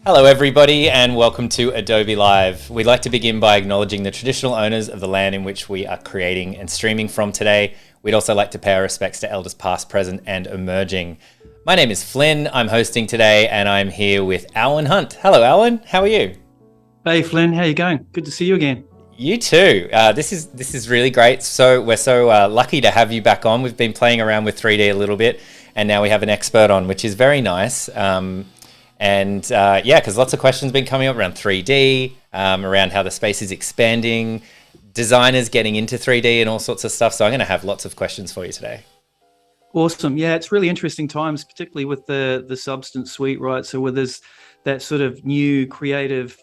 Hello everybody and welcome to Adobe Live. We'd like to begin by acknowledging the traditional owners of the land in which we are creating and streaming from today. We'd also like to pay our respects to elders past, present and emerging. My name is Flynn, I'm hosting today and I'm here with Alwyn Hunt. Hello Alwyn, how are you? Hey Flynn, how you going? Good to see you again. You too. This is really great. So we're so lucky to have you back on. We've been playing around with 3D a little bit and now we have an expert on, which is very nice. Because lots of questions been coming up around 3D, around how the space is expanding, designers getting into 3D and all sorts of stuff. So I'm going to have lots of questions for you today. Awesome. Yeah, it's really interesting times, particularly with the Substance suite, right? So where there's that sort of new creative,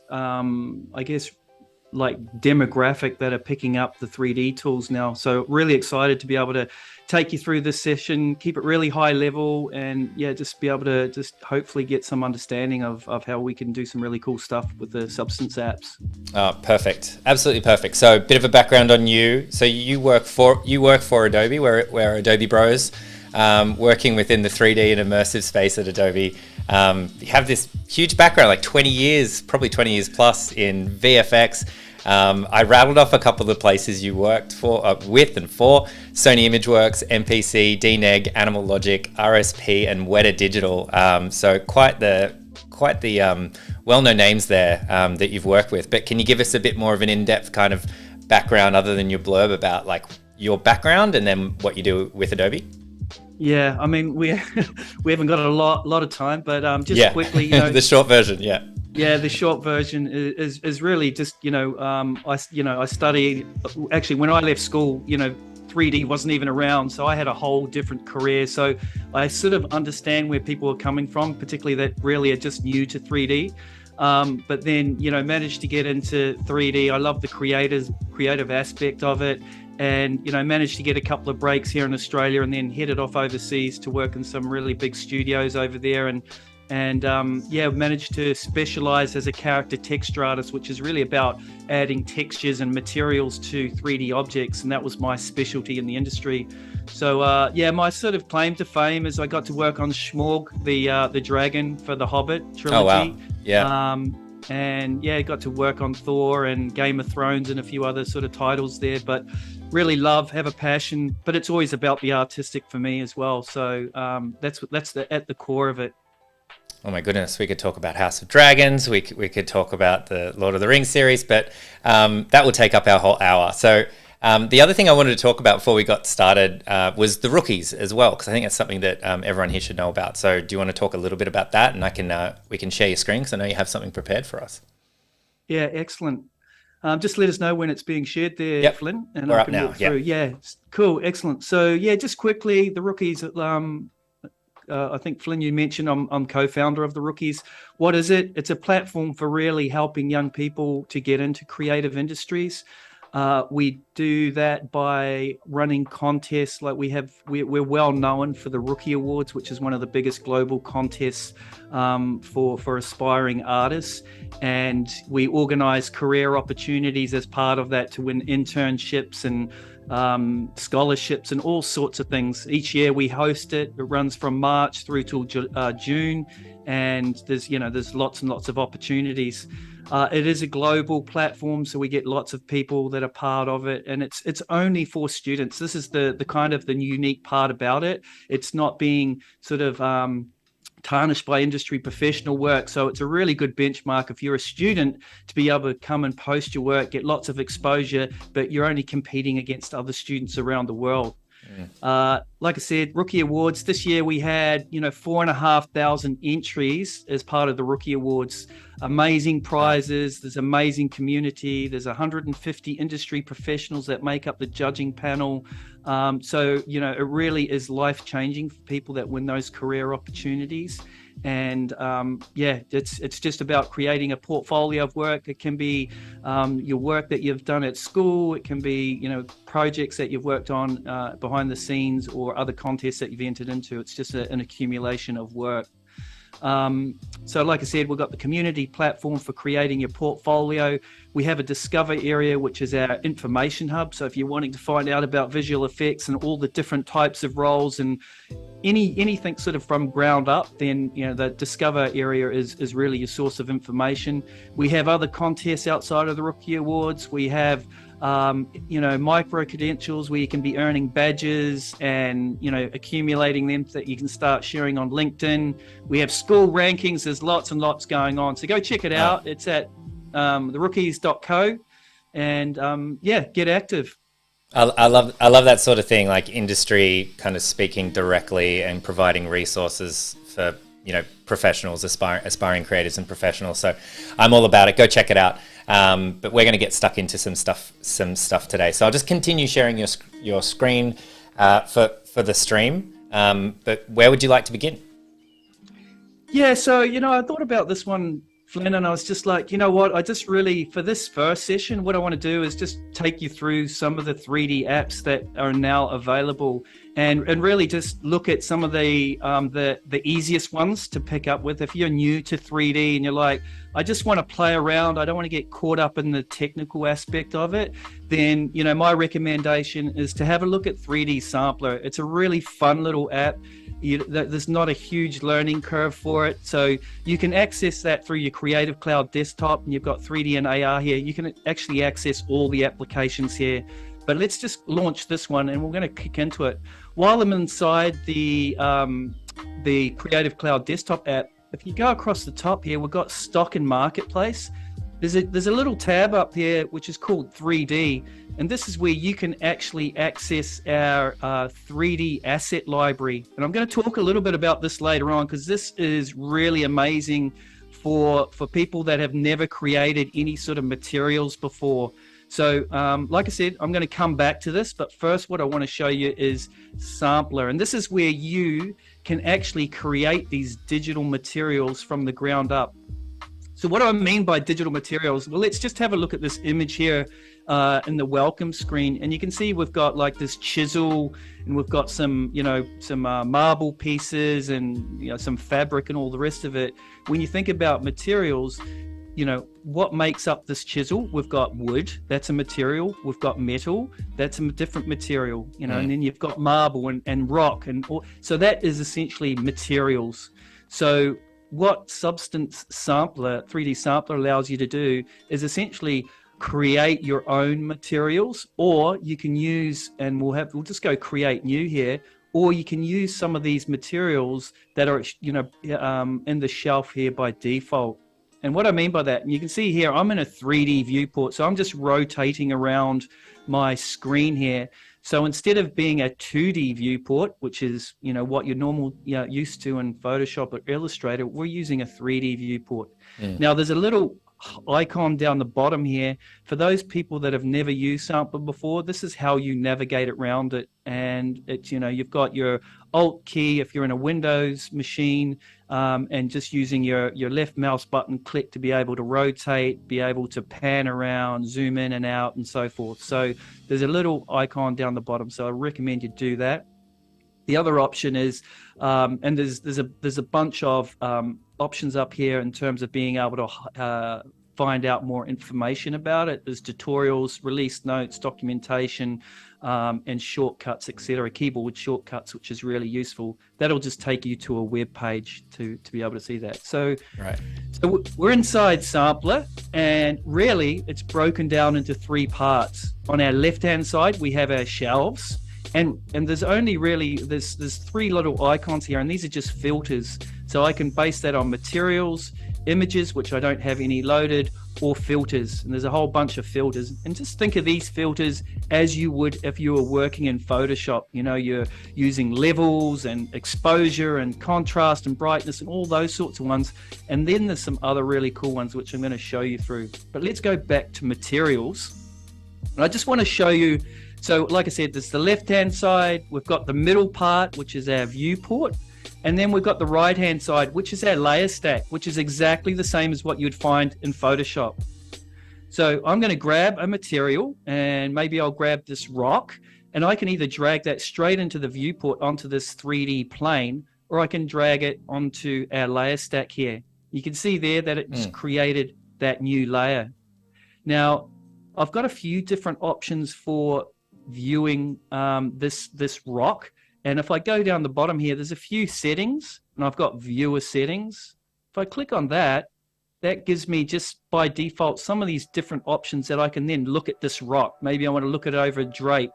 like demographic that are picking up the 3D tools now. So really excited to be able to take you through this session, keep it really high level, and yeah, just be able to just hopefully get some understanding of how we can do some really cool stuff with the Substance apps. Oh, perfect. Absolutely perfect. So a bit of a background on you. So you work for Adobe, we're Adobe bros, working within the 3D and immersive space at Adobe. You have this huge background, like 20 years, probably 20 years plus in VFX. I rattled off a couple of the places you worked with and for Sony Imageworks, MPC, DNEG, Animal Logic, RSP and Weta Digital. So quite the well-known names there that you've worked with. But can you give us a bit more of an in-depth kind of background other than your blurb about like your background and then what you do with Adobe? Yeah, I mean, we haven't got a lot of time, but quickly, the short version, yeah. Yeah, the short version is really just, I studied, actually, when I left school, 3D wasn't even around, so I had a whole different career. So I sort of understand where people are coming from, particularly that really are just new to 3D. But then, managed to get into 3D. I love the creative aspect of it. And, managed to get a couple of breaks here in Australia and then headed off overseas to work in some really big studios over there. And managed to specialize as a character texture artist, which is really about adding textures and materials to 3D objects. And that was my specialty in the industry. So, my sort of claim to fame is I got to work on Schmorg, the dragon for the Hobbit trilogy. Oh, wow. Yeah. Got to work on Thor and Game of Thrones and a few other sort of titles there, but really have a passion, but it's always about the artistic for me as well. So that's at the core of it. Oh my goodness, we could talk about House of Dragons, we could talk about the Lord of the Rings series, but that will take up our whole hour. So the other thing I wanted to talk about before we got started was the rookies as well, because I think that's something that everyone here should know about. So do you want to talk a little bit about that? And we can share your screen, because I know you have something prepared for us. Yeah, excellent. Just let us know when it's being shared there, yep. Flynn. And we're I up can now. walk through. Yeah, cool, excellent. So yeah, just quickly, the rookies. I think, Flynn, you mentioned I'm co-founder of the Rookies. What is it? It's a platform for really helping young people to get into creative industries. We do that by running contests. Like we're well known for the Rookie Awards, which is one of the biggest global contests for aspiring artists. And we organize career opportunities as part of that to win internships and scholarships and all sorts of things. Each year we host it. It runs from March through till June, and there's lots and lots of opportunities. It is a global platform, so we get lots of people that are part of it, and it's only for students. This is the kind of the unique part about it. It's not being sort of tarnished by industry professional work. So it's a really good benchmark if you're a student to be able to come and post your work, get lots of exposure, but you're only competing against other students around the world. Like I said, Rookie Awards, this year we had 4,500 entries as part of the Rookie Awards. Amazing prizes, there's amazing community, there's 150 industry professionals that make up the judging panel. So it really is life-changing for people that win those career opportunities. And it's just about creating a portfolio of work. It can be your work that you've done at school. It can be projects that you've worked on behind the scenes, or other contests that you've entered into. It's just an accumulation of work. So like I said, we've got the community platform for creating your portfolio. We have a discover area, which is our information hub. So if you're wanting to find out about visual effects and all the different types of roles and anything sort of from ground up, then the discover area is really your source of information. We have other contests outside of the Rookie Awards. We have micro credentials where you can be earning badges and accumulating them that you can start sharing on LinkedIn. We have school rankings. There's lots and lots going on, so go check it out. It's at therookies.co, and get active. I love that sort of thing, like industry kind of speaking directly and providing resources for professionals, aspiring creators and professionals. So I'm all about it. Go check it out. But we're going to get stuck into some stuff today. So I'll just continue sharing your screen for the stream. But where would you like to begin? Yeah, so I thought about this one, Flynn, and I was just like, what? I just really, for this first session, what I want to do is just take you through some of the 3D apps that are now available, and really just look at some of the easiest ones to pick up with. If you're new to 3D and you're like, I just want to play around, I don't want to get caught up in the technical aspect of it, then my recommendation is to have a look at 3D Sampler. It's a really fun little app. There's not a huge learning curve for it, so you can access that through your Creative Cloud desktop, and you've got 3D and AR here. You can actually access all the applications here, but let's just launch this one and we're going to kick into it. While I'm inside the Creative Cloud desktop app, if you go across the top here, we've got Stock and Marketplace. There's a little tab up here which is called 3D, and this is where you can actually access our 3D asset library. And I'm going to talk a little bit about this later on, because this is really amazing for people that have never created any sort of materials before. So like I said, I'm going to come back to this, but first what I want to show you is Sampler. And this is where you can actually create these digital materials from the ground up. So what do I mean by digital materials? Well, let's just have a look at this image here in the welcome screen. And you can see we've got like this chisel, and we've got some marble pieces and some fabric and all the rest of it. When you think about materials, what makes up this chisel? We've got wood, that's a material. We've got metal, that's a different material, and then you've got marble and rock. So that is essentially materials. So what Substance Sampler, 3D Sampler, allows you to do is essentially create your own materials, or you can use, and we'll just go create new here, or you can use some of these materials that are in the shelf here by default. And what I mean by that, and you can see here, I'm in a 3D viewport, so I'm just rotating around my screen here. So instead of being a 2D viewport, which is what you're used to in Photoshop or Illustrator, we're using a 3D viewport. Now there's a little icon down the bottom here for those people that have never used Sampler before. This is how you navigate around it, and it's you've got your Alt key if you're in a Windows machine, and just using your left mouse button click to be able to rotate, be able to pan around, zoom in and out, and so forth. So there's a little icon down the bottom, so I recommend you do that. The other option is, and there's a bunch of options up here in terms of being able to find out more information about it. There's tutorials, release notes, documentation, and shortcuts, etc. Keyboard shortcuts, which is really useful. That'll just take you to a web page to be able to see that. So, right. So we're inside Sampler, and really it's broken down into 3 parts. On our left-hand side, we have our shelves. And there's only really, there's 3 little icons here, and these are just filters. So I can base that on materials, images, which I don't have any loaded, or filters. And there's a whole bunch of filters. And just think of these filters as you would if you were working in Photoshop. You're using levels and exposure and contrast and brightness and all those sorts of ones. And then there's some other really cool ones, which I'm going to show you through. But let's go back to materials. And I just want to show you. So like I said, there's the left-hand side, we've got the middle part, which is our viewport, and then we've got the right-hand side, which is our layer stack, which is exactly the same as what you'd find in Photoshop. So I'm going to grab a material, and maybe I'll grab this rock, and I can either drag that straight into the viewport onto this 3D plane, or I can drag it onto our layer stack here. You can see there that it's created that new layer. Now, I've got a few different options for viewing this rock. And if I go down the bottom here, there's a few settings, and I've got viewer settings. If I click on that, that gives me just by default some of these different options that I can then look at this rock. Maybe I want to look at it over a drape,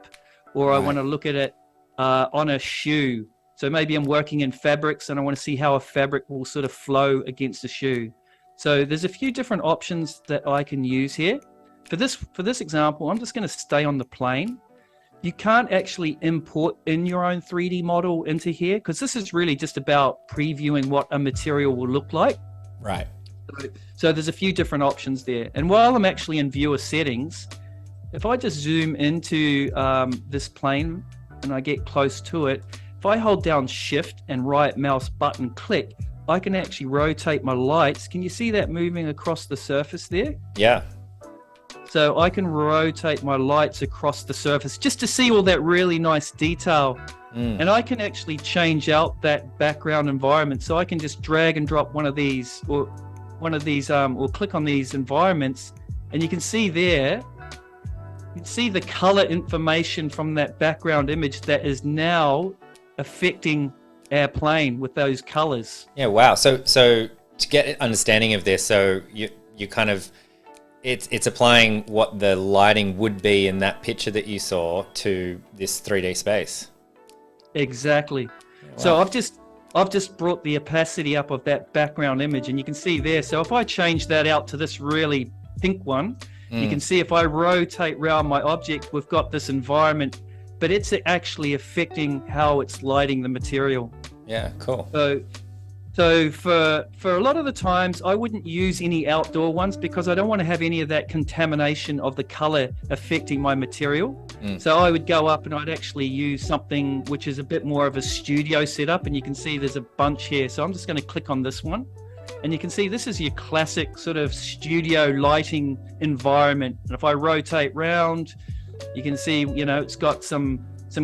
or I want to look at it on a shoe. So maybe I'm working in fabrics and I want to see how a fabric will sort of flow against a shoe. So there's a few different options that I can use here. For this example, I'm just going to stay on the plane. You can't actually import in your own 3D model into here, because this is really just about previewing what a material will look like. Right. So there's a few different options there. And while I'm actually in viewer settings, if I just zoom into this plane and I get close to it, if I hold down shift and right mouse button click, I can actually rotate my lights. Can you see that moving across the surface there? Yeah. So I can rotate my lights across the surface just to see all that really nice detail. And I can actually change out that background environment. So I can just drag and drop one of these or click on these environments, and you can see there, you can see the color information from that background image that is now affecting our plane with those colors. Yeah, wow. So to get an understanding of this, so you kind of, it's applying what the lighting would be in that picture that you saw to this 3D space. Exactly. Yeah, wow. So I've just brought the opacity up of that background image, and you can see there. So if I change that out to this really pink one, you can see if I rotate around my object, we've got this environment, but it's actually affecting how it's lighting the material. Yeah, cool. So for a lot of the times, I wouldn't use any outdoor ones because I don't want to have any of that contamination of the color affecting my material. So I would go up and I'd actually use something which is a bit more of a studio setup, and you can see there's a bunch here. So I'm just going to click on this one, and you can see this is your classic sort of studio lighting environment. And if I rotate round, you can see, it's got some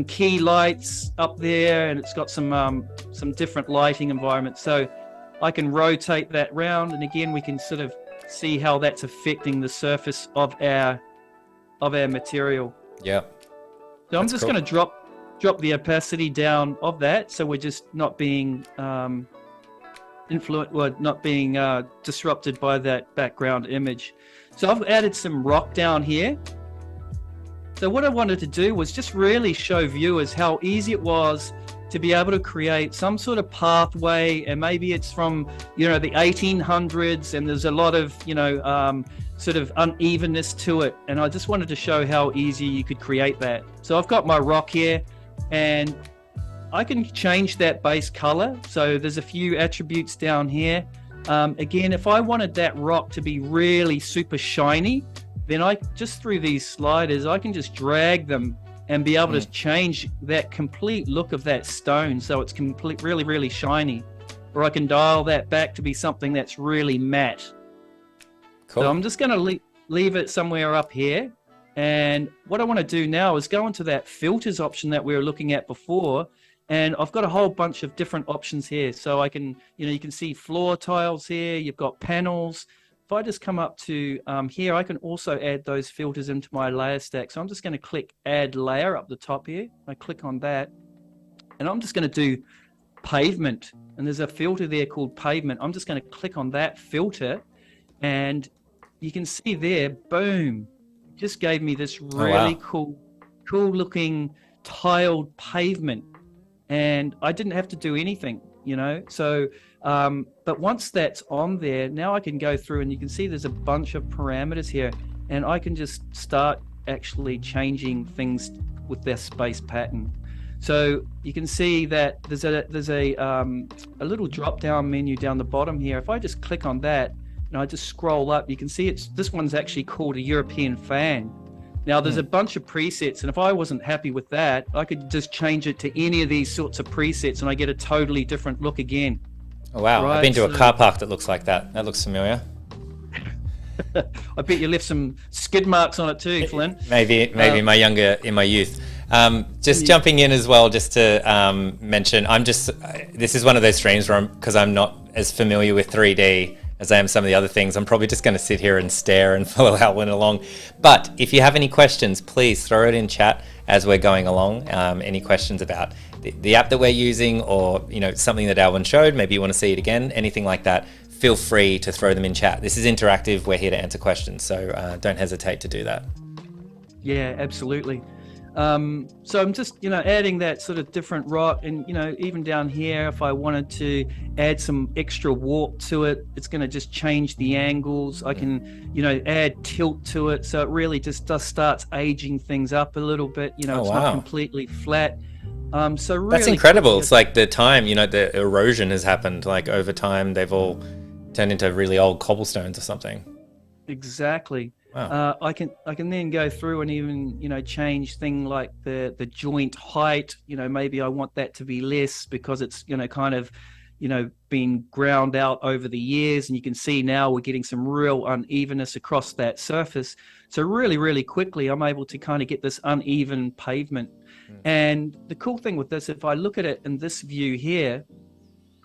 key lights up there, and it's got some different lighting environments. So I can rotate that round, and again we can sort of see how that's affecting the surface of our material. Yeah. So I'm just going to drop the opacity down of that, so we're just not being disrupted by that background image. So I've added some rock down here. So what I wanted to do was just really show viewers how easy it was to be able to create some sort of pathway, and maybe it's from, the 1800s, and there's a lot of, sort of unevenness to it. And I just wanted to show how easy you could create that. So I've got my rock here, and I can change that base color. So there's a few attributes down here. Again, if I wanted that rock to be really super shiny, then I just through these sliders, I can just drag them and be able to change that complete look of that stone. So it's really, really shiny. Or I can dial that back to be something that's really matte. Cool. So I'm just going to leave it somewhere up here. And what I want to do now is go into that filters option that we were looking at before. And I've got a whole bunch of different options here. So I can, you can see floor tiles here. You've got panels. If I just come up to here, I can also add those filters into my layer stack. So I'm just going to click add layer up the top here. I click on that, and I'm just going to do pavement. And there's a filter there called pavement. I'm just going to click on that filter, and you can see there, boom, just gave me this really cool looking tiled pavement. And I didn't have to do anything, So, but once that's on there, now I can go through, and you can see there's a bunch of parameters here, and I can just start actually changing things with their space pattern. So you can see that there's a little drop down menu down the bottom here. If I just click on that and I just scroll up, you can see this one's actually called a European fan. Now there's a bunch of presets, and if I wasn't happy with that, I could just change it to any of these sorts of presets, and I get a totally different look again. Oh wow, right? I've been to a car park that looks like that. That looks familiar. I bet you left some skid marks on it too, Flynn. Maybe in my youth. Jumping in as well, just to mention, this is one of those streams where because I'm not as familiar with 3D, as I am some of the other things. I'm probably just going to sit here and stare and follow Alwyn along. But if you have any questions, please throw it in chat as we're going along. Any questions about the app that we're using, or something that Alwyn showed, maybe you want to see it again, anything like that, feel free to throw them in chat. This is interactive. We're here to answer questions, so don't hesitate to do that. Yeah, absolutely. So I'm just, adding that sort of different rock, and, even down here, if I wanted to add some extra warp to it, it's going to just change the angles. I can, add tilt to it. So it really just starts aging things up a little bit. It's not completely flat. So really, that's incredible. It's like the time, the erosion has happened, like over time, they've all turned into really old cobblestones or something. Exactly. Wow. I can then go through and even change thing like the joint height. Maybe I want that to be less because it's kind of been ground out over the years, and you can see now we're getting some real unevenness across that surface. So really, really quickly, I'm able to kind of get this uneven pavement. And the cool thing with this, if I look at it in this view here,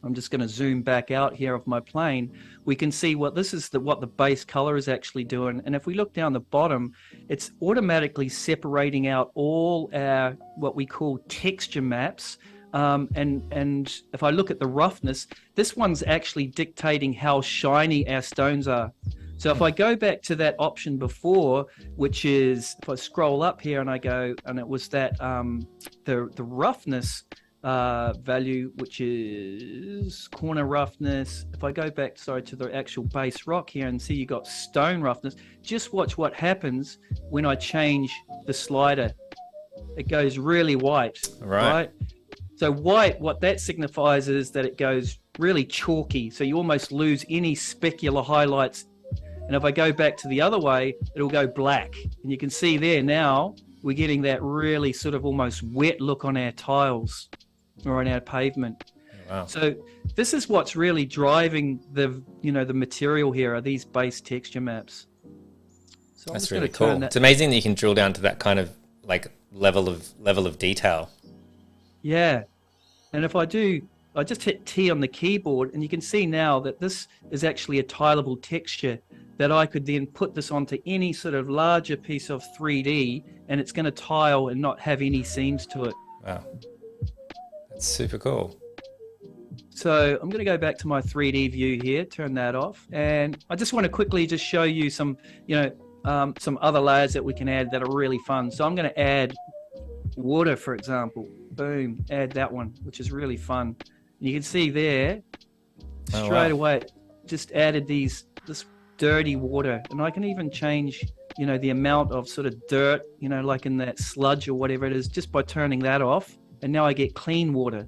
I'm just going to zoom back out here of my plane. We can see what the base color is actually doing. And if we look down the bottom, it's automatically separating out all our what we call texture maps. And if I look at the roughness, this one's actually dictating how shiny our stones are. So if I go back to that option before, which is if I scroll up here and I go, and it was that the roughness value, which is corner roughness. If I go back, to the actual base rock here and see you got stone roughness, just watch what happens when I change the slider. It goes really white, right? So white, what that signifies is that it goes really chalky. So you almost lose any specular highlights. And if I go back to the other way, it'll go black. And you can see there now, we're getting that really sort of almost wet look on our tiles or on our pavement. Wow. So this is what's really driving the material here, are these base texture maps. So that's really cool. It's amazing that you can drill down to that kind of like level of detail. Yeah. And if I just hit T on the keyboard, and you can see now that this is actually a tileable texture that I could then put this onto any sort of larger piece of 3D, and it's going to tile and not have any seams to it. Wow. That's super cool. So I'm going to go back to my 3D view here, turn that off. And I just want to quickly just show you some, some other layers that we can add that are really fun. So I'm going to add water, for example. Boom, add that one, which is really fun. You can see there, straight away, just added this dirty water. And I can even change, the amount of sort of dirt, like in that sludge or whatever it is, just by turning that off. And now I get clean water.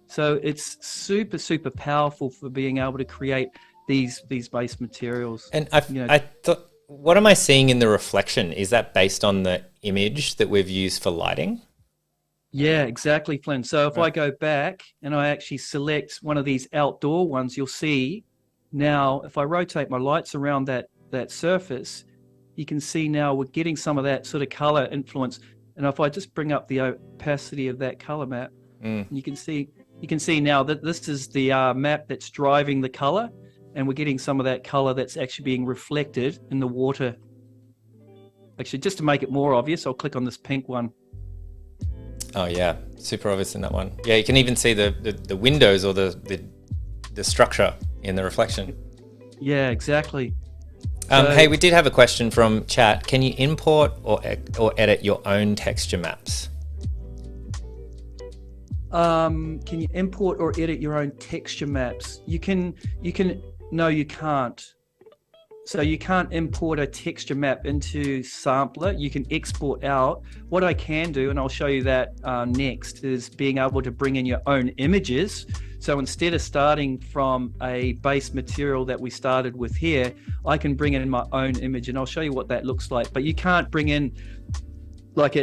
So it's super, super powerful for being able to create these base materials. And I thought, what am I seeing in the reflection? Is that based on the image that we've used for lighting? Yeah, exactly, Flynn. So if I go back and I actually select one of these outdoor ones, you'll see now if I rotate my lights around that surface, you can see now we're getting some of that sort of color influence. And if I just bring up the opacity of that color map, you can see now that this is the map that's driving the color, and we're getting some of that color that's actually being reflected in the water. Actually, just to make it more obvious, I'll click on this pink one. Oh yeah, super obvious in that one. Yeah, you can even see the windows or the structure in the reflection. Yeah, exactly. Hey, we did have a question from chat. Can you import or edit your own texture maps? Can you import or edit your own texture maps? No, you can't. So you can't import a texture map into Sampler. You can export out. What I can do, and I'll show you that next, is being able to bring in your own images. So instead of starting from a base material that we started with here, I can bring in my own image, and I'll show you what that looks like. But you can't bring in like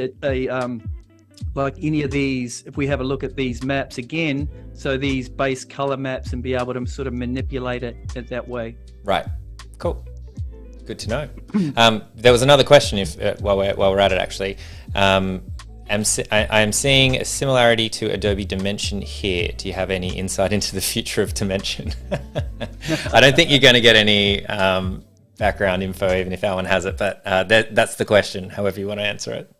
like any of these. If we have a look at these maps again, so these base color maps, and be able to sort of manipulate it that way. Right. Cool. Good to know. There was another question, while we're at it, actually. I am seeing a similarity to Adobe Dimension here. Do you have any insight into the future of Dimension? I don't think you're going to get any background info, even if Alwyn has it, but that's the question, however you want to answer it.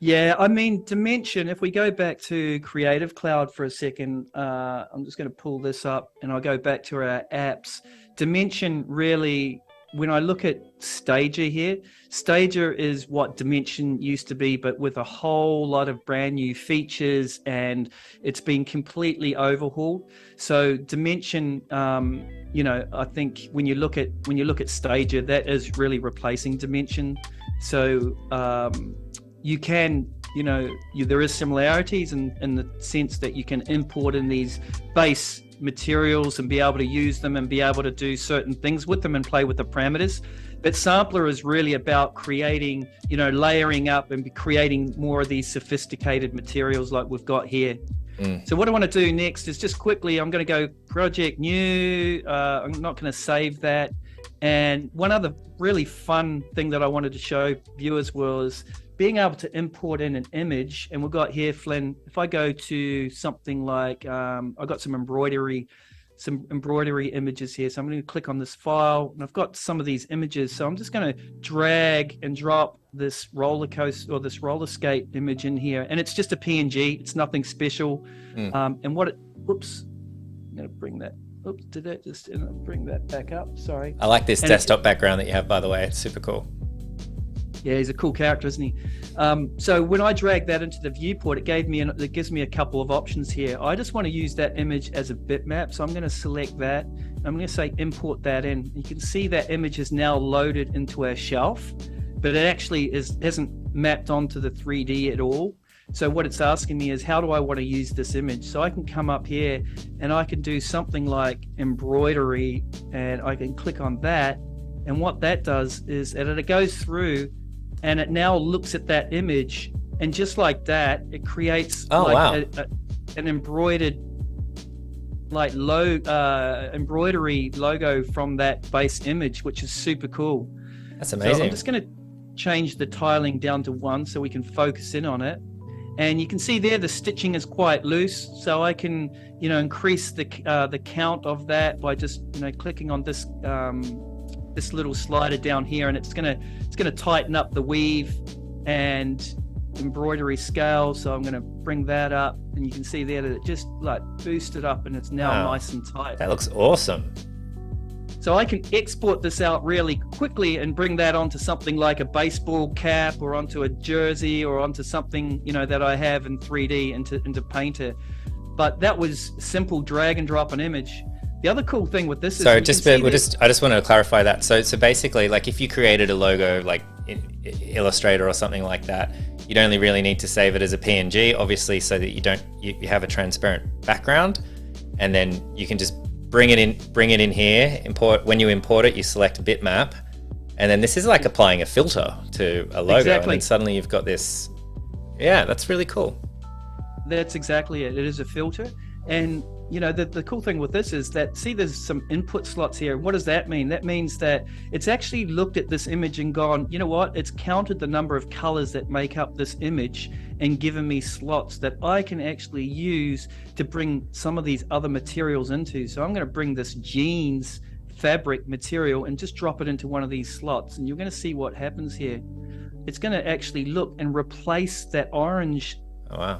Yeah, I mean, Dimension, if we go back to Creative Cloud for a second, I'm just going to pull this up and I'll go back to our apps. Dimension really, when I look at Stager here, Stager is what Dimension used to be, but with a whole lot of brand new features, and it's been completely overhauled. So Dimension, I think when you look at Stager, that is really replacing Dimension. So you can, there is similarities in the sense that you can import in these base materials and be able to use them and be able to do certain things with them and play with the parameters. But Sampler is really about creating, layering up and creating more of these sophisticated materials like we've got here. So what I want to do next is just quickly, I'm going to go project new. I'm not going to save that. And one other really fun thing that I wanted to show viewers was being able to import in an image. And we've got here, Flynn, if I go to something like, I've got some embroidery images here. So I'm going to click on this file and I've got some of these images. So I'm just going to drag and drop this roller coaster or this roller skate image in here. And it's just a PNG. It's nothing special. And whoops, I'm going to bring that. Oops, did that just bring that back up? Sorry. I like this desktop background that you have, by the way. It's super cool. Yeah, he's a cool character, isn't he? So when I drag that into the viewport, it gives me a couple of options here. I just want to use that image as a bitmap, so I'm going to select that. I'm going to say import that in. You can see that image is now loaded into our shelf, but it actually hasn't mapped onto the 3D at all. So what it's asking me is, how do I want to use this image? So I can come up here and I can do something like embroidery, and I can click on that. And what that does is that it goes through and it now looks at that image, and just like that, it creates an embroidered embroidery logo from that base image, which is super cool. That's amazing. So I'm just going to change the tiling down to 1 so we can focus in on it. And you can see there the stitching is quite loose, so I can increase the count of that by just clicking on this this little slider down here, and it's gonna tighten up the weave and embroidery scale. So I'm gonna bring that up, and you can see there that it just like boosted up, and it's now nice and tight. That looks awesome. So I can export this out really quickly and bring that onto something like a baseball cap, or onto a jersey, or onto something that I have in 3D into Painter. But that was simple drag and drop an image. The other cool thing with this is, I just want to clarify that. So basically, like if you created a logo like in Illustrator or something like that, you'd only really need to save it as a PNG, obviously, so that you have a transparent background, and then you can just bring it in here. When you import it, you select bitmap, and then this is like applying a filter to a logo, and then suddenly you've got this. Yeah, that's really cool. That's exactly it. It is a filter. And the cool thing with this is that, see, there's some input slots here. What does that mean? That means that it's actually looked at this image and gone, you know what? It's counted the number of colors that make up this image and given me slots that I can actually use to bring some of these other materials into. So I'm going to bring this jeans fabric material and just drop it into one of these slots, and you're going to see what happens here. It's going to actually look and replace that orange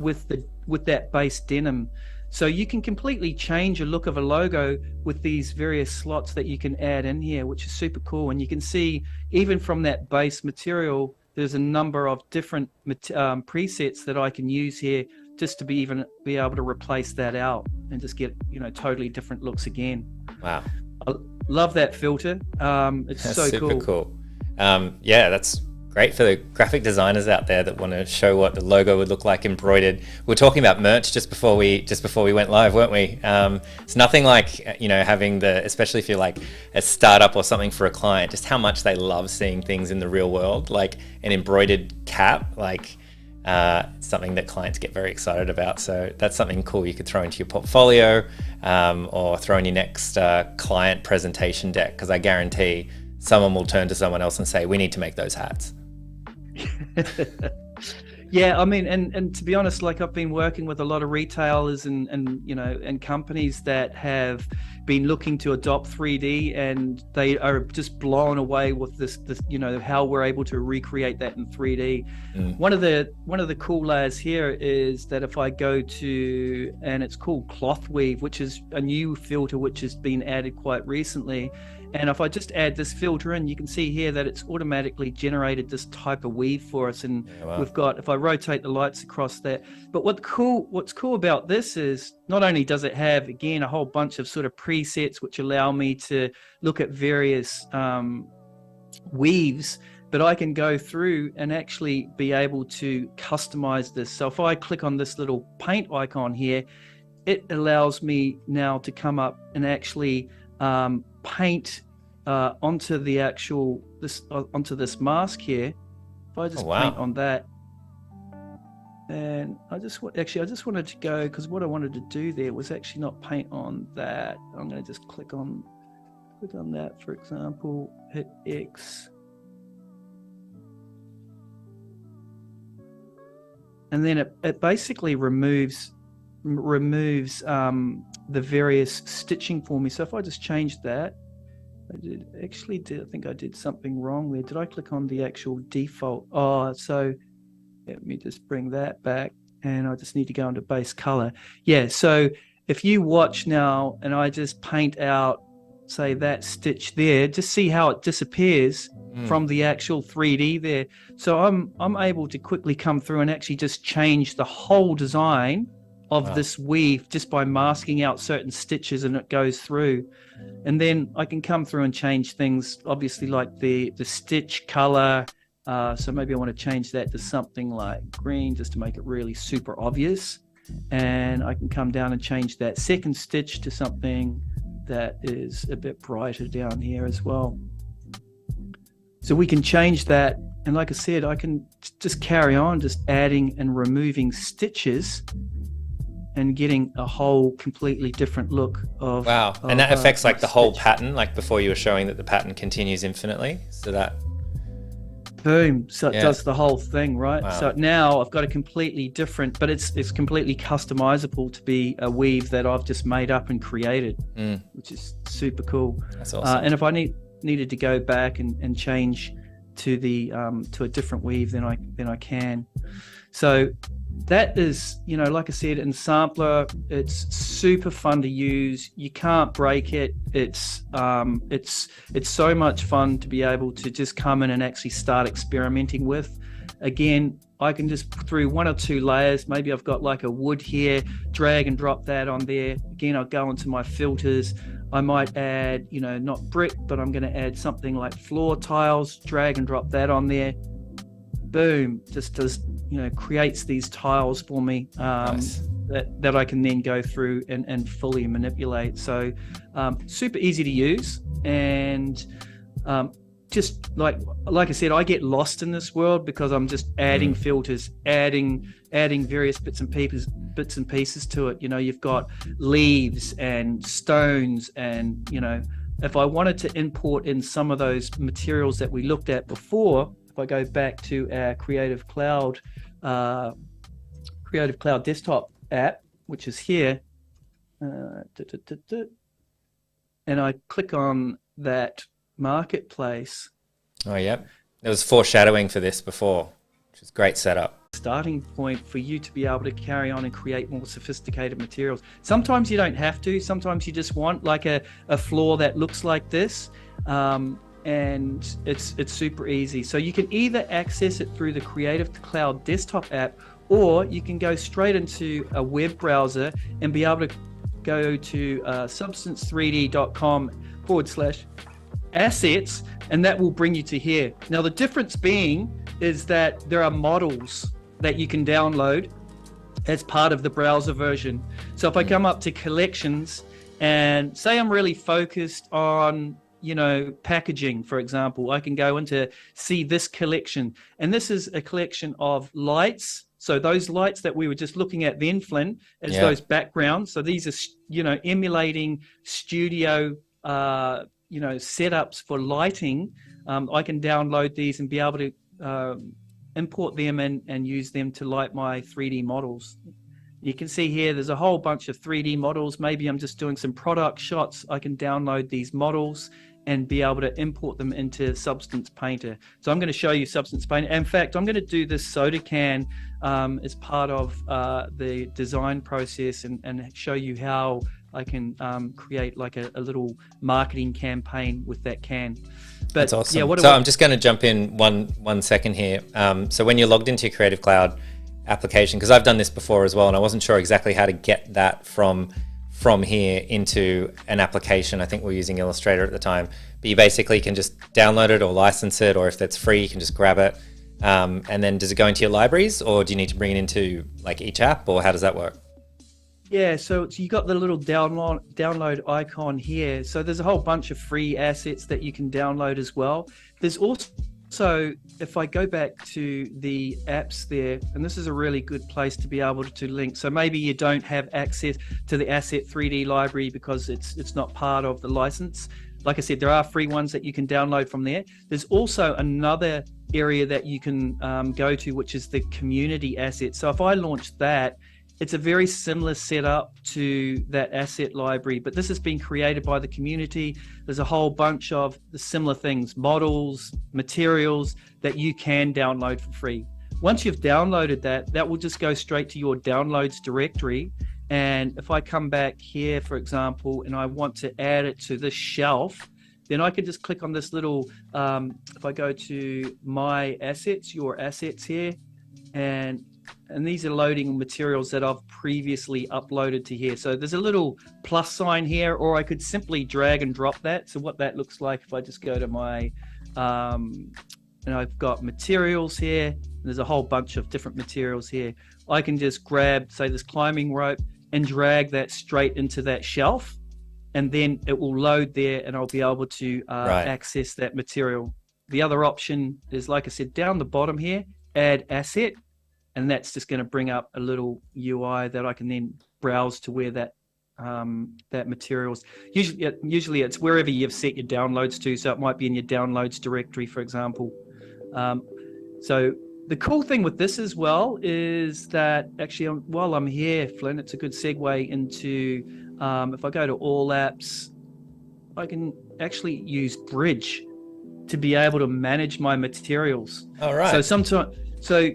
with that base denim. So you can completely change a look of a logo with these various slots that you can add in here, which is super cool. And you can see even from that base material, there's a number of different presets that I can use here just to be able to replace that out and just get totally different looks again. Wow, I love that filter. That's so super cool. Yeah, that's great for the graphic designers out there that want to show what the logo would look like embroidered. We're talking about merch just before we went live, weren't we? It's nothing like having especially if you're like a startup or something for a client, just how much they love seeing things in the real world, like an embroidered cap, like something that clients get very excited about. So that's something cool you could throw into your portfolio, or throw in your next client presentation deck, because I guarantee someone will turn to someone else and say, we need to make those hats. Yeah, I mean, and to be honest, like I've been working with a lot of retailers and you know, and companies that have been looking to adopt 3D, and they are just blown away with this you know, how we're able to recreate that in 3D. One of the cool layers here is that if I go to, and it's called Cloth Weave, which is a new filter which has been added quite recently. And if I just add this filter in, you can see here that it's automatically generated this type of weave for us. And we've got, if I rotate the lights across that, but what's cool about this is not only does it have, again, a whole bunch of sort of presets which allow me to look at various weaves, but I can go through and actually be able to customize this. So if I click on this little paint icon here, it allows me now to come up and actually paint onto the actual onto this mask here. If I just paint on that, and I just wanted to go, because what I wanted to do there was actually not paint on that. I'm going to just click on that, for example, hit X, and then it basically removes the various stitching for me. So if I just change that, I think I did something wrong there. Did I click on the actual default? So let me just bring that back, and I just need to go into base color. Yeah, so if you watch now and I just paint out, say, that stitch there, just see how it disappears from the actual 3D there. So I'm able to quickly come through and actually just change the whole design of this weave just by masking out certain stitches, and it goes through. And then I can come through and change things, obviously, like the stitch color. So maybe I want to change that to something like green, just to make it really super obvious. And I can come down and change that second stitch to something that is a bit brighter down here as well. So we can change that. And like I said, I can just carry on just adding and removing stitches and getting a whole completely different look of... Wow. And that affects like the whole pattern, like before you were showing that the pattern continues infinitely. So that... Boom. So it does the whole thing, right? Wow. So now I've got a completely different, but it's completely customizable to be a weave that I've just made up and created, which is super cool. That's awesome. And if I needed to go back and change to the to a different weave, then I can. So that is, you know, like I said, in Sampler, it's super fun to use. You can't break it. It's so much fun to be able to just come in and actually start experimenting with. Again, I can just, through one or two layers, maybe I've got like a wood here, drag and drop that on there. Again, I'll go into my filters. I might add, you know, not brick, but I'm going to add something like floor tiles, drag and drop that on there. Boom, just does, you know, creates these tiles for me, nice. that I can then go through and fully manipulate. So super easy to use, and just like I said, I get lost in this world because I'm just adding filters, adding various bits and pieces to it. You know, you've got leaves and stones, and, you know, if I wanted to import in some of those materials that we looked at before, if I go back to our Creative Cloud desktop app, which is here, and I click on that marketplace. Oh, yeah. There was foreshadowing for this before, which is great setup. Starting point for you to be able to carry on and create more sophisticated materials. Sometimes you don't have to. Sometimes you just want like a floor that looks like this. And it's super easy. So you can either access it through the Creative Cloud desktop app, or you can go straight into a web browser and be able to go to substance3d.com/assets, and that will bring you to here. Now, the difference being is that there are models that you can download as part of the browser version. So if I come up to collections and say I'm really focused on, you know, packaging, for example, I can go into see this collection, and this is a collection of lights. So those lights that we were just looking at then, Flynn, as those backgrounds. So these are, you know, emulating studio, you know, setups for lighting. I can download these and be able to import them in and use them to light my 3D models. You can see here, there's a whole bunch of 3D models. Maybe I'm just doing some product shots. I can download these models and be able to import them into Substance Painter. So I'm going to show you Substance Painter. In fact, I'm going to do this soda can as part of the design process and show you how I can create like a little marketing campaign with that can. But that's awesome. Yeah, so I'm just going to jump in one second here. So when you're logged into your Creative Cloud application, because I've done this before as well, and I wasn't sure exactly how to get that from here into an application. I think we're using Illustrator at the time, but you basically can just download it or license it, or if that's free, you can just grab it. And then does it go into your libraries, or do you need to bring it into like each app, or how does that work? Yeah, so you got the little download icon here. So there's a whole bunch of free assets that you can download as well. There's also, if I go back to the apps there, and this is a really good place to be able to link. So maybe you don't have access to the Asset 3D library because it's not part of the license. Like I said, there are free ones that you can download from there. There's also another area that you can go to, which is the community asset. So if I launch that, it's a very similar setup to that asset library, but this has been created by the community. There's a whole bunch of the similar things, models, materials that you can download for free. Once you've downloaded that, that will just go straight to your downloads directory. And if I come back here, for example, and I want to add it to this shelf, then I can just click on this little, if I go to my assets, your assets here, and these are loading materials that I've previously uploaded to here. So there's a little plus sign here, or I could simply drag and drop that. So what that looks like, if I just go to my, and I've got materials here, there's a whole bunch of different materials here. I can just grab, say, this climbing rope and drag that straight into that shelf, and then it will load there and I'll be able to access that material. The other option is, like I said, down the bottom here, add asset. And that's just going to bring up a little UI that I can then browse to where that that materials. Usually it's wherever you've set your downloads to. So it might be in your downloads directory, for example. So the cool thing with this as well is that actually, while I'm here, Flynn, it's a good segue into if I go to all apps, I can actually use Bridge to be able to manage my materials. All right. So sometimes. So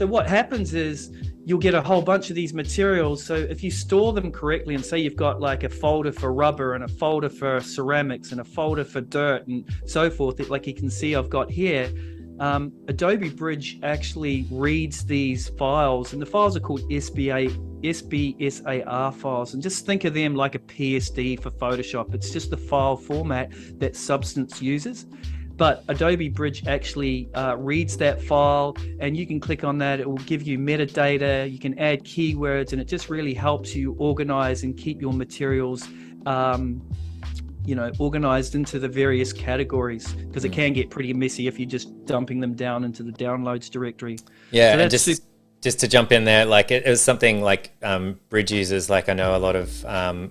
what happens is you'll get a whole bunch of these materials. So if you store them correctly, and say you've got like a folder for rubber and a folder for ceramics and a folder for dirt and so forth, like you can see I've got here, Adobe Bridge actually reads these files, and the files are called SBSAR files. And just think of them like a PSD for Photoshop. It's just the file format that Substance uses. But Adobe Bridge actually reads that file, and you can click on that. It will give you metadata. You can add keywords, and it just really helps you organize and keep your materials, organized into the various categories, because it can get pretty messy if you're just dumping them down into the downloads directory. Yeah, so and just to jump in there, like it was something like Bridge uses. Like I know a lot of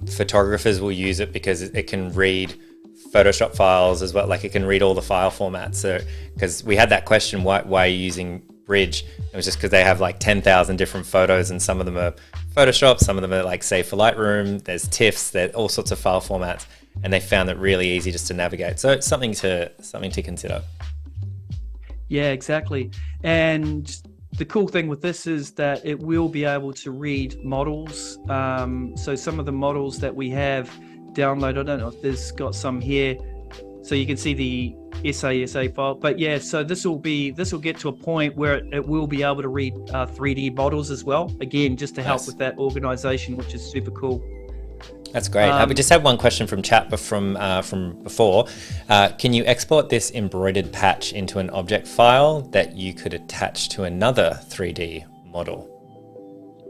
photographers will use it because it can read Photoshop files as well, like it can read all the file formats. So because we had that question, why are you using Bridge? It was just because they have like 10,000 different photos, and some of them are Photoshop, some of them are like say for Lightroom, there's TIFFs, there's all sorts of file formats, and they found it really easy just to navigate. So it's something to consider. Yeah, exactly. And the cool thing with this is that it will be able to read models. So some of the models that we have download, I don't know if there's got some here, so you can see the SASA file, but yeah, so this will get to a point where it will be able to read 3D models as well, again just to help with that organization, which is super cool. That's great. We just had one question from chat from before. Can you export this embroidered patch into an object file that you could attach to another 3D model?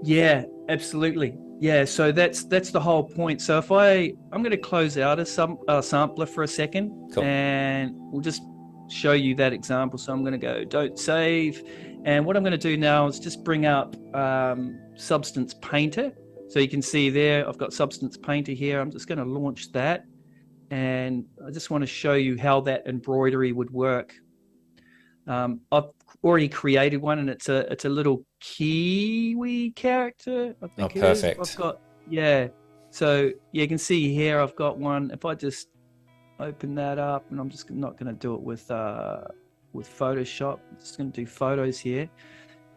Yeah, absolutely. Yeah, so that's the whole point. So if I'm going to close out a sampler for a second, cool, and we'll just show you that example. So I'm going to go don't save, and what I'm going to do now is just bring up Substance Painter. So you can see there I've got Substance Painter here. I'm just going to launch that, and I just want to show you how that embroidery would work. I've already created one, and it's a little Kiwi character, I think. Oh, perfect. I've got, yeah. So you can see here I've got one. If I just open that up, and I'm just not going to do it with Photoshop. I'm just going to do photos here.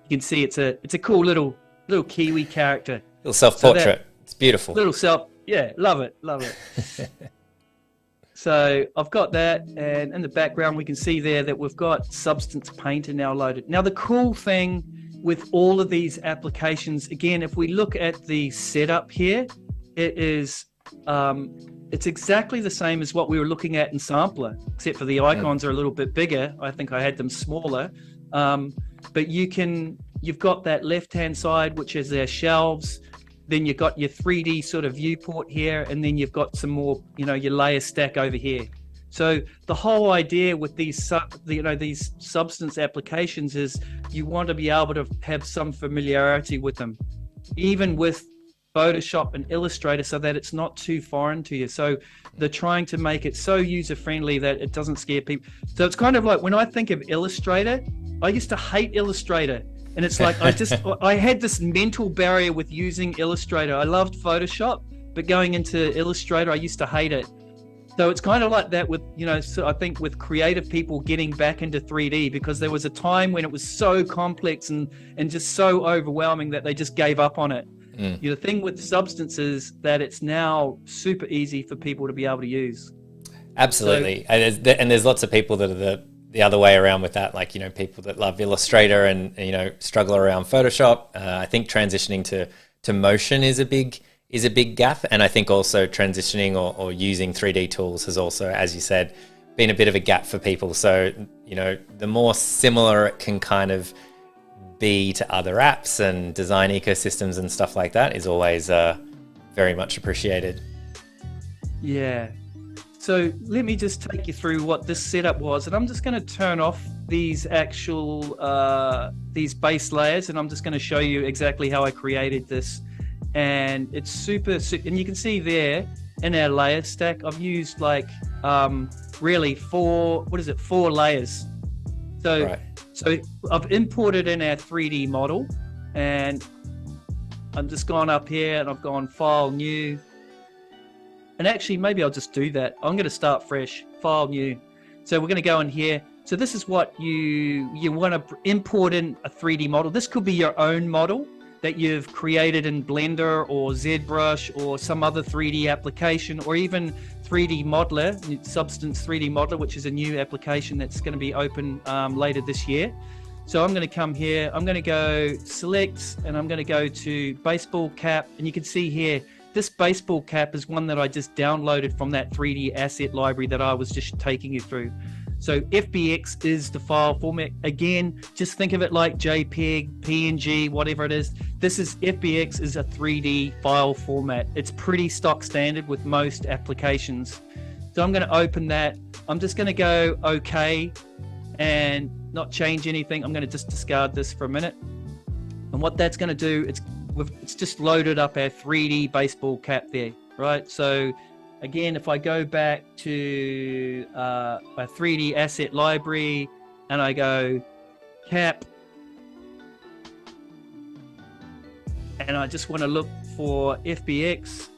You can see it's a cool little Kiwi character. Little self-portrait. So it's beautiful. Love it. So I've got that, and in the background we can see there that we've got Substance Painter now loaded. Now the cool thing with all of these applications, again, if we look at the setup here, it is it's exactly the same as what we were looking at in Sampler, except for the icons are a little bit bigger. I think I had them smaller, but you've got that left-hand side, which is their shelves. Then you've got your 3D sort of viewport here, and then you've got some more, your layer stack over here. So the whole idea with these Substance applications is you want to be able to have some familiarity with them, even with Photoshop and Illustrator, so that it's not too foreign to you. So they're trying to make it so user-friendly that it doesn't scare people. So it's kind of like when I think of Illustrator, I used to hate Illustrator. And it's like, I had this mental barrier with using Illustrator. I loved Photoshop, but going into Illustrator, I used to hate it. So it's kind of like that with, so I think with creative people getting back into 3D, because there was a time when it was so complex and just so overwhelming that they just gave up on it. The thing with Substance is that it's now super easy for people to be able to use. Absolutely. So, and there's lots of people that are the other way around with that, like, people that love Illustrator and, struggle around Photoshop. I think transitioning to motion is a big gap. And I think also transitioning or using 3D tools has also, as you said, been a bit of a gap for people. So, the more similar it can kind of be to other apps and design ecosystems and stuff like that is always very much appreciated. Yeah. So let me just take you through what this setup was, and I'm just going to turn off these these base layers, and I'm just going to show you exactly how I created this. And it's super, and you can see there in our layer stack, I've used like really four layers. So, right. So I've imported in our 3D model, and I'm just gone up here and I've gone File, New. And actually, maybe I'll just do that. I'm going to start fresh, File, New. So we're going to go in here. So this is what you want to import in a 3D model. This could be your own model that you've created in Blender or ZBrush or some other 3D application, or even 3D Modeler, Substance 3D Modeler, which is a new application that's going to be open later this year. So I'm going to come here. I'm going to go Select, and I'm going to go to Baseball Cap. And you can see here, this baseball cap is one that I just downloaded from that 3D asset library that I was just taking you through. So FBX is the file format. Again, just think of it like JPEG, PNG, whatever it is. This is FBX is a 3D file format. It's pretty stock standard with most applications. So I'm going to open that. I'm just going to go OK and not change anything. I'm going to just discard this for a minute. And what that's going to do, it's just loaded up our 3D baseball cap there, right? So again, if I go back to a 3D asset library and I go cap, and I just want to look for FBX,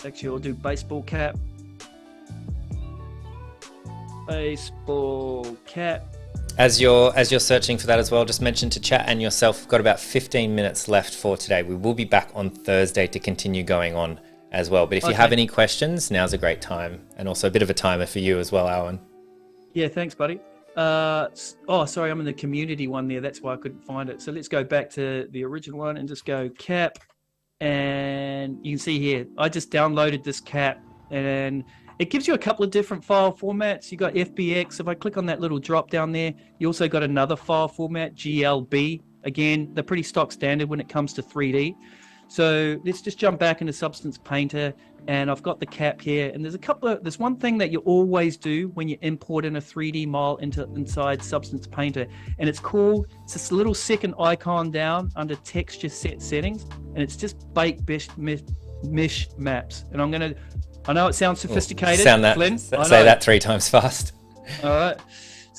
actually I'll do baseball cap, As you're searching for that as well, just mention to chat and yourself, we've got about 15 minutes left for today. We will be back on Thursday to continue going on as well. But if you have any questions, now's a great time. And also a bit of a timer for you as well, Alwyn. Yeah, thanks, buddy. Sorry, I'm in the community one there. That's why I couldn't find it. So let's go back to the original one and just go cap. And you can see here, I just downloaded this cap, and it gives you a couple of different file formats. You got FBX. If I click on that little drop down there, you also got another file format, GLB. Again, they're pretty stock standard when it comes to 3D. So let's just jump back into Substance Painter, and I've got the cap here. And there's one thing that you always do when you import in a 3D model inside Substance Painter, and it's this little second icon down under Texture Set Settings, and it's just Bake Mesh Maps. And I know it sounds sophisticated. Say that 3 times fast. All right.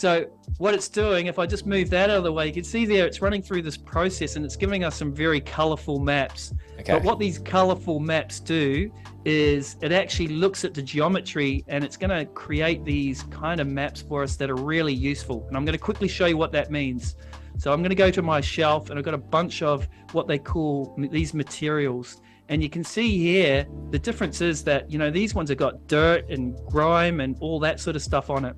So what it's doing, if I just move that out of the way, you can see there it's running through this process and it's giving us some very colorful maps. Okay. But what these colorful maps do is it actually looks at the geometry and it's going to create these kind of maps for us that are really useful. And I'm going to quickly show you what that means. So I'm going to go to my shelf and I've got a bunch of what they call these materials. And you can see here, the difference is that, these ones have got dirt and grime and all that sort of stuff on it.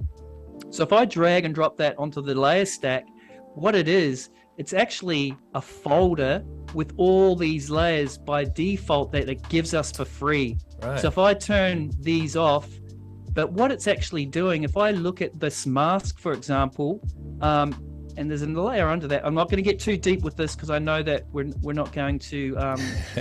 So if I drag and drop that onto the layer stack, what it is, it's actually a folder with all these layers by default that it gives us for free. Right. So if I turn these off, but what it's actually doing, if I look at this mask, for example, and there's a layer under that. I'm not going to get too deep with this because I know that we're not going to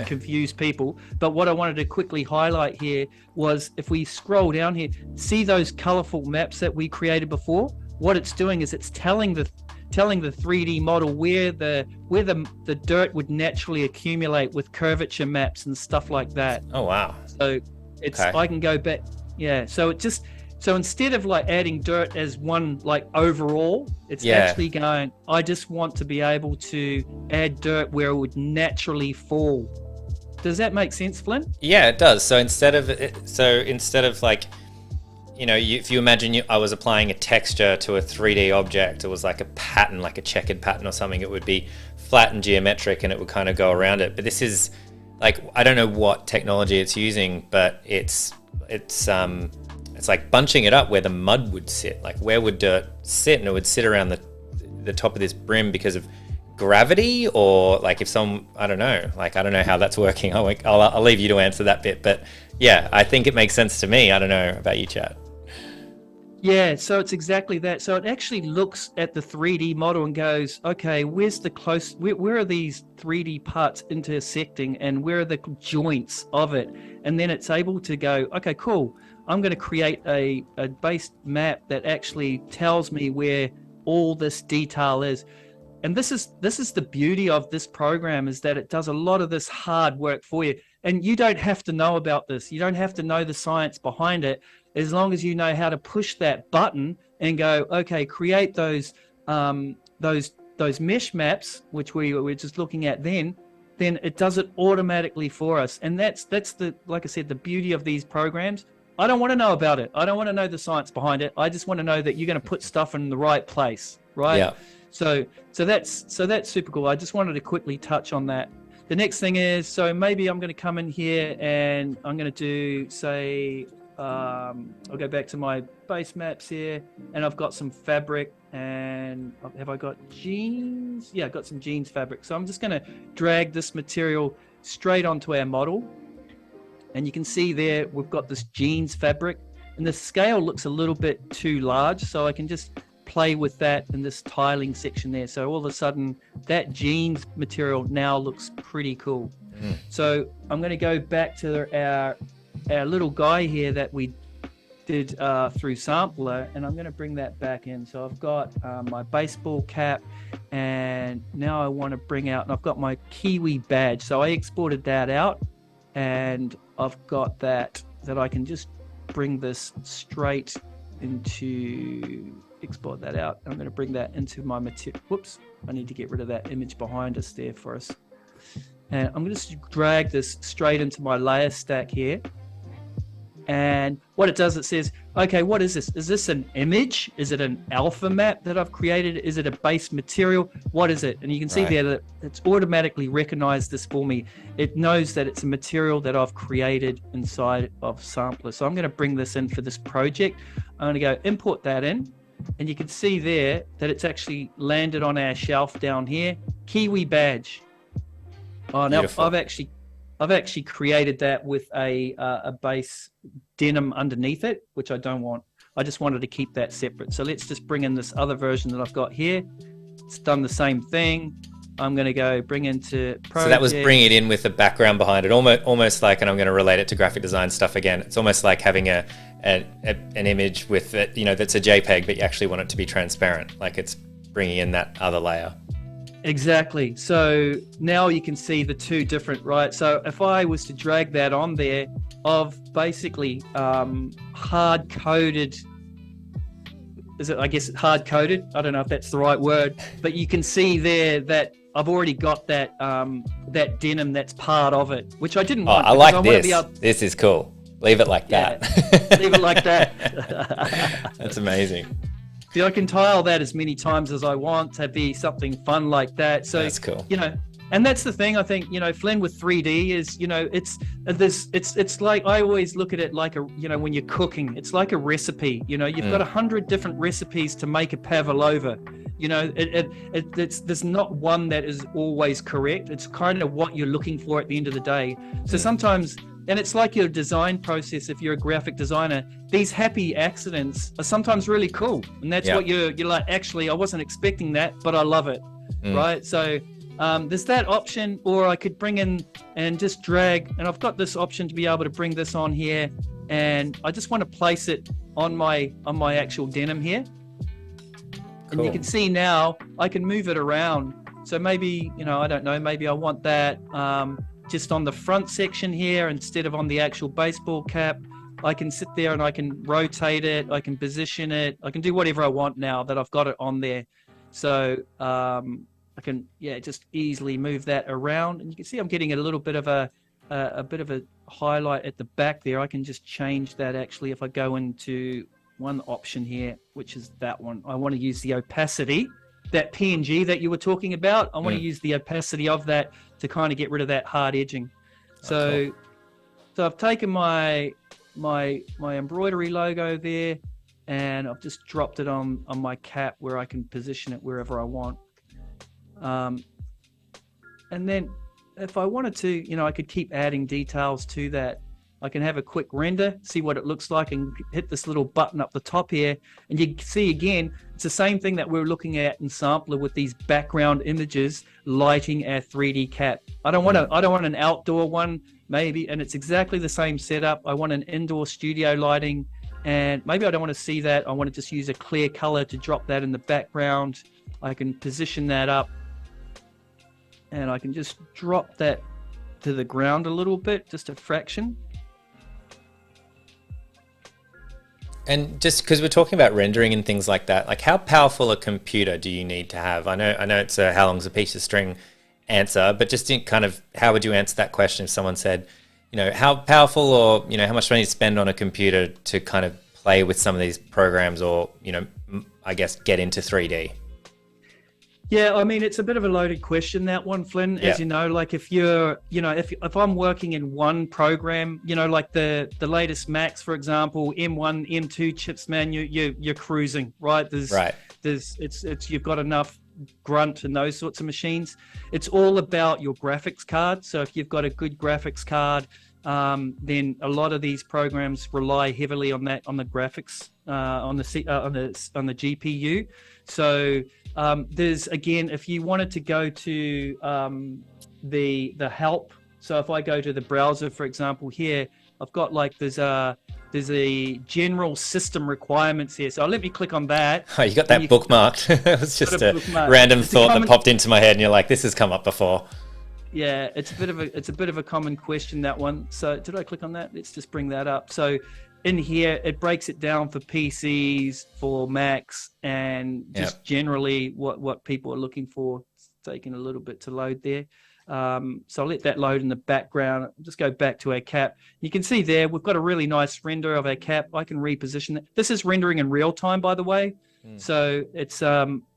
confuse people. But what I wanted to quickly highlight here was if we scroll down here, see those colorful maps that we created before? What it's doing is it's telling the 3D model where the dirt would naturally accumulate with curvature maps and stuff like that. Oh wow. So it's I can go back. Yeah. So instead of like adding dirt as one like overall, it's actually going, I just want to be able to add dirt where it would naturally fall. Does that make sense, Flynn? Yeah, it does. So instead of like, if you imagine I was applying a texture to a 3D object, it was like a pattern, like a checkered pattern or something, it would be flat and geometric and it would kind of go around it. But this is like, I don't know what technology it's using, but it's like bunching it up where the mud would sit. Like where would dirt sit? And it would sit around the top of this brim because of gravity, or like if I don't know how that's working. I'll leave you to answer that bit. But yeah, I think it makes sense to me. I don't know about you, Chad. Yeah, so it's exactly that. So it actually looks at the 3D model and goes, okay, where are these 3D parts intersecting and where are the joints of it? And then it's able to go, okay, cool. I'm going to create a base map that actually tells me where all this detail is. And this is the beauty of this program, is that it does a lot of this hard work for you. And you don't have to know about this. You don't have to know the science behind it. As long as you know how to push that button and go, okay, create those mesh maps, which we were just looking at then it does it automatically for us. And that's the, like I said, the beauty of these programs. I don't want to know about it. I don't want to know the science behind it. I just want to know that you're going to put stuff in the right place, right? Yeah. So that's super cool. I just wanted to quickly touch on that. The next thing is, so maybe I'm going to come in here and I'm going to do, say, I'll go back to my base maps here, and I've got some fabric, and have I got jeans? Yeah, I've got some jeans fabric. So I'm just going to drag this material straight onto our model. And you can see there, we've got this jeans fabric, and the scale looks a little bit too large. So I can just play with that in this tiling section there. So all of a sudden that jeans material now looks pretty cool. So I'm going to go back to our little guy here that we did through Sampler, and I'm going to bring that back in. So I've got my baseball cap, and now I want to bring out, and I've got my Kiwi badge. So I exported that out, and I've got that I can just bring this straight into, export that out. I'm going to bring that into my material. Whoops, I need to get rid of that image behind us there for us. And I'm going to drag this straight into my layer stack here. And what it does, it says, okay, what is this? Is this an image? Is it an alpha map that I've created? Is it a base material? What is it? And you can see there that it's automatically recognized this for me. It knows that it's a material that I've created inside of Sampler. So I'm going to bring this in for this project. I'm going to go import that in. And you can see there that it's actually landed on our shelf down here. Kiwi badge. Oh, now I've actually created that with a base denim underneath it, which I don't want. I just wanted to keep that separate. So let's just bring in this other version that I've got here. It's done the same thing. I'm going to go bring into project. So that was bringing it in with the background behind it, almost like, and I'm going to relate it to graphic design stuff again. It's almost like having an image with it, that's a JPEG, but you actually want it to be transparent. Like it's bringing in that other layer. Exactly. So now you can see the two different, right? So if I was to drag that on there, of basically hard-coded I guess hard coded. I don't know if that's the right word, but you can see there that I've already got that that denim that's part of it, which I didn't want. I like this. This is cool. Leave it like that. Leave it like that. That's amazing. See, I can tile that as many times as I want to be something fun like that. So that's cool. And that's the thing, I think, Flynn, with 3D is, it's like, I always look at it like when you're cooking, it's like a recipe. You've got 100 different recipes to make a pavlova. There's not one that is always correct. It's kind of what you're looking for at the end of the day. So sometimes, and it's like your design process, if you're a graphic designer, these happy accidents are sometimes really cool. And that's what you're like, actually, I wasn't expecting that, but I love it, right? So there's that option, or I could bring in and just drag, and I've got this option to be able to bring this on here, and I just want to place it on my actual denim here. Cool. And you can see now I can move it around. So maybe, I don't know, maybe I want that just on the front section here instead of on the actual baseball cap. I can sit there and I can rotate it, I can position it, I can do whatever I want now that I've got it on there. So I can just easily move that around, and you can see I'm getting a little bit of a highlight at the back there. I can just change that actually if I go into one option here, which is that one. I want to use the opacity, that PNG that you were talking about. I want to use the opacity of that to kind of get rid of that hard edging. So I've taken my embroidery logo there, and I've just dropped it on my cap where I can position it wherever I want. And then if I wanted to, I could keep adding details to that. I can have a quick render, see what it looks like, and hit this little button up the top here. And you can see again, it's the same thing that we're looking at in Sampler with these background images lighting our 3D cap. I don't want an outdoor one, maybe, and it's exactly the same setup. I want an indoor studio lighting, and maybe I don't want to see that. I want to just use a clear color to drop that in the background. I can position that up, and I can just drop that to the ground a little bit, just a fraction. And just because we're talking about rendering and things like that, like how powerful a computer do you need to have? I know it's a how long's a piece of string answer, but just in kind of how would you answer that question if someone said, how powerful, or, how much money to spend on a computer to kind of play with some of these programs, or, I guess get into 3D? Yeah, I mean, it's a bit of a loaded question, that one, Flynn. As you know, like if you're, if I'm working in one program, like the latest Macs, for example, M1, M2 chips, man, you're cruising, right? You've got enough grunt and those sorts of machines. It's all about your graphics card. So if you've got a good graphics card, then a lot of these programs rely heavily on the graphics on the GPU. So there's, again, if you wanted to go to the help, so if I go to the browser, for example, here, I've got like there's a general system requirements here. So let me click on that. Oh, you got that bookmarked. It was just a random thought that popped into my head, and you're like, this has come up before. Yeah, it's a bit of a common question, that one. So did I click on that? Let's just bring that up. So in here, it breaks it down for PCs, for Macs, and just generally what people are looking for. It's taking a little bit to load there. So I'll let that load in the background. I'll just go back to our cap. You can see there, we've got a really nice render of our cap. I can reposition it. This is rendering in real time, by the way. So it's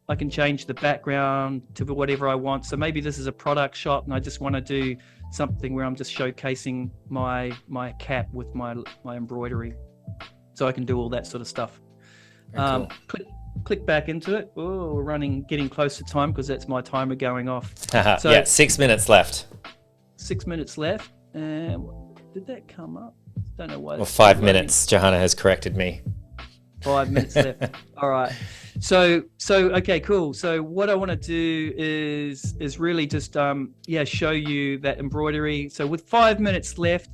I can change the background to whatever I want. So maybe this is a product shot, and I just want to do something where I'm just showcasing my cap with my embroidery, so I can do all that sort of stuff. Cool. Click back into it. Oh, we're getting close to time because that's my timer going off. So 6 minutes left. 6 minutes left. And did that come up? Don't know why. Well, 5 minutes. Johanna has corrected me. 5 minutes left. All right. So okay, cool. So what I want to do is really just show you that embroidery. So with 5 minutes left,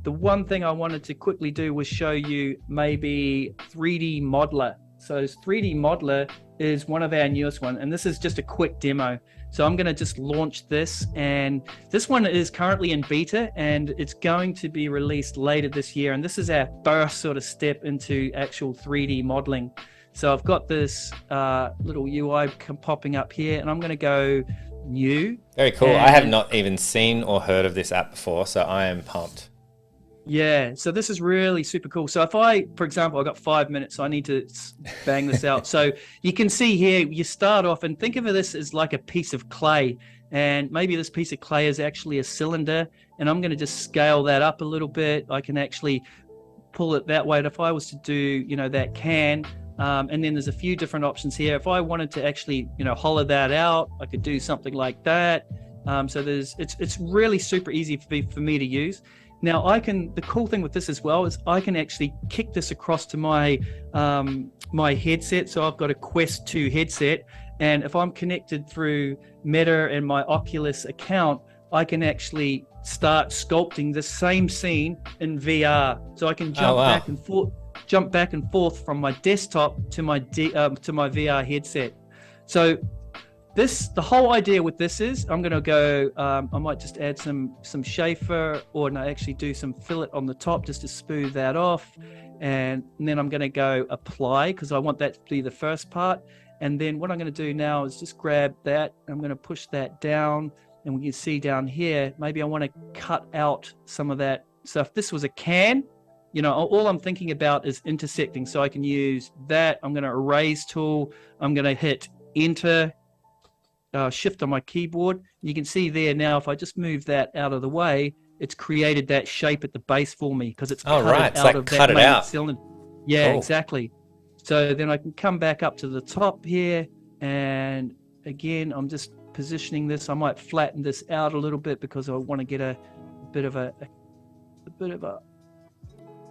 the one thing I wanted to quickly do was show you maybe 3D Modeler. So 3D Modeler is one of our newest one, and this is just a quick demo. So I'm going to just launch this, and this one is currently in beta, and it's going to be released later this year. And this is our first sort of step into actual 3D modeling. So I've got this little UI popping up here, and I'm going to go new. Very cool. I have not even seen or heard of this app before, so I am pumped. Yeah, so this is really super cool. So if I, for example, I've got 5 minutes, so I need to bang this out. So you can see here, you start off and think of this as like a piece of clay. And maybe this piece of clay is actually a cylinder. And I'm going to just scale that up a little bit. I can actually pull it that way. And if I was to do, that can, and then there's a few different options here. If I wanted to actually, hollow that out, I could do something like that. So it's really super easy for me to use. Now the cool thing with this as well is I can actually kick this across to my my headset. So I've got a Quest 2 headset, and if I'm connected through Meta and my Oculus account, I can actually start sculpting the same scene in VR. So I can jump back and forth from my desktop to my VR headset. So the whole idea with this is I'm going to go, I might just add some chamfer, or no, actually do some fillet on the top just to smooth that off. And then I'm going to go apply, because I want that to be the first part. And then what I'm going to do now is just grab that. I'm going to push that down, and we can see down here, maybe I want to cut out some of that. So if this was a can, all I'm thinking about is intersecting. So I can use that. I'm going to erase tool. I'm going to hit enter, shift on my keyboard. You can see there now, if I just move that out of the way, it's created that shape at the base for me, because it's cut out of that main cylinder. Yeah, cool. Exactly. So then I can come back up to the top here, and again, I'm just positioning this. I might flatten this out a little bit because I want to get a bit of a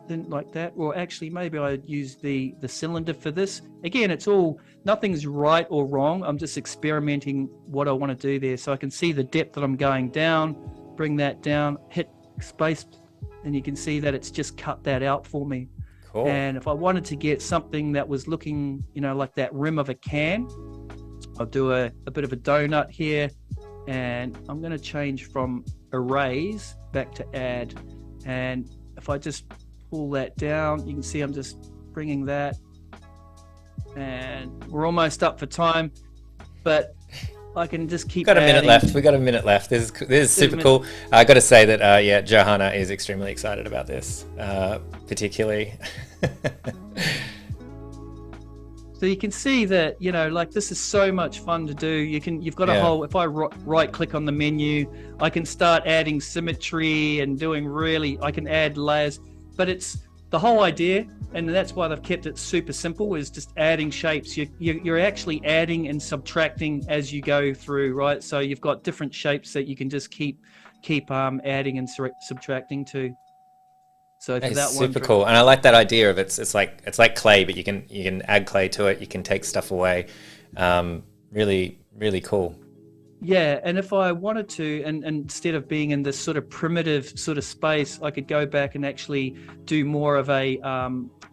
thing like that. Or actually, maybe I'd use the cylinder for this. Again, nothing's right or wrong. I'm just experimenting what I want to do there. So I can see the depth that I'm going down, bring that down, hit space, and you can see that it's just cut that out for me. Cool. And if I wanted to get something that was looking, like that rim of a can, I'll do a bit of a donut here, and I'm going to change from erase back to add. And if I just pull that down, you can see I'm just bringing that, and we're almost up for time, but I can just keep We got a minute left. This is super cool. I got to say that, Johanna is extremely excited about this, particularly. So you can see that, this is so much fun to do. You've got a whole, if I right click on the menu, I can start adding symmetry and I can add layers, but it's the whole idea. And that's why they've kept it super simple, is just adding shapes. You're actually adding and subtracting as you go through, right? So you've got different shapes that you can just keep adding and subtracting to. So for that super cool, and I like that idea of it's like clay, but you can add clay to it. You can take stuff away. Really, really cool. Yeah, and if I wanted to, and instead of being in this sort of primitive sort of space, I could go back and actually do more of a,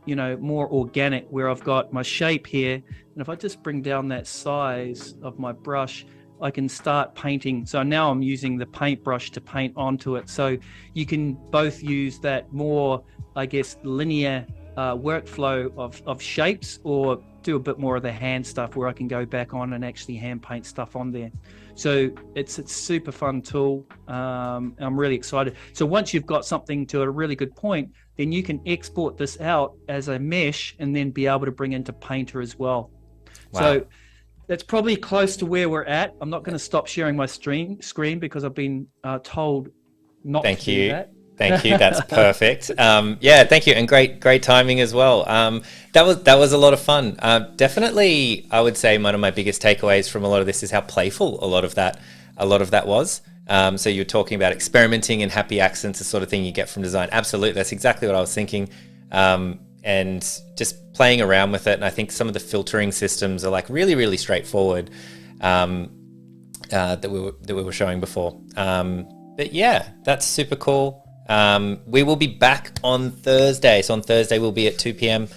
more organic, where I've got my shape here. And if I just bring down that size of my brush, I can start painting. So now I'm using the paintbrush to paint onto it. So you can both use that more, I guess, linear workflow of shapes, or do a bit more of the hand stuff where I can go back on and actually hand paint stuff on there. So it's a super fun tool. I'm really excited. So once you've got something to a really good point, then you can export this out as a mesh and then be able to bring into Painter as well. Wow. So that's probably close to where we're at. I'm not going to stop sharing my screen because I've been told not to do that. Thank you. That's perfect. Thank you, and great timing as well. That was a lot of fun. Definitely, I would say one of my biggest takeaways from a lot of this is how playful a lot of that was. So you're talking about experimenting and happy accents, the sort of thing you get from design. Absolutely, that's exactly what I was thinking. And just playing around with it. And I think some of the filtering systems are like really, really straightforward that we were showing before. But yeah, that's super cool. We will be back on Thursday. So on Thursday, we'll be at 2 p.m.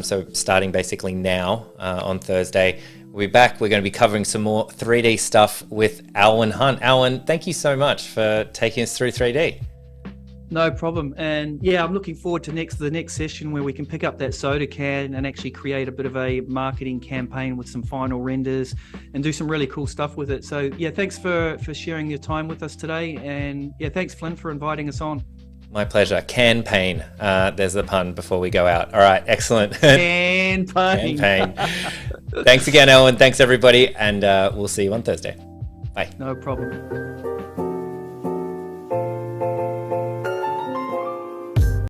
So starting basically now on Thursday, we'll be back. We're going to be covering some more 3D stuff with Alwyn Hunt. Alwyn, thank you so much for taking us through 3D. No problem. And yeah, I'm looking forward to the next session where we can pick up that soda can and actually create a bit of a marketing campaign with some final renders and do some really cool stuff with it. So yeah, thanks for sharing your time with us today. And yeah, thanks Flynn for inviting us on. My pleasure. Campaign. There's the pun before we go out. All right, excellent. Campaign. Thanks again, Alwyn. Thanks everybody. And we'll see you on Thursday. Bye. No problem.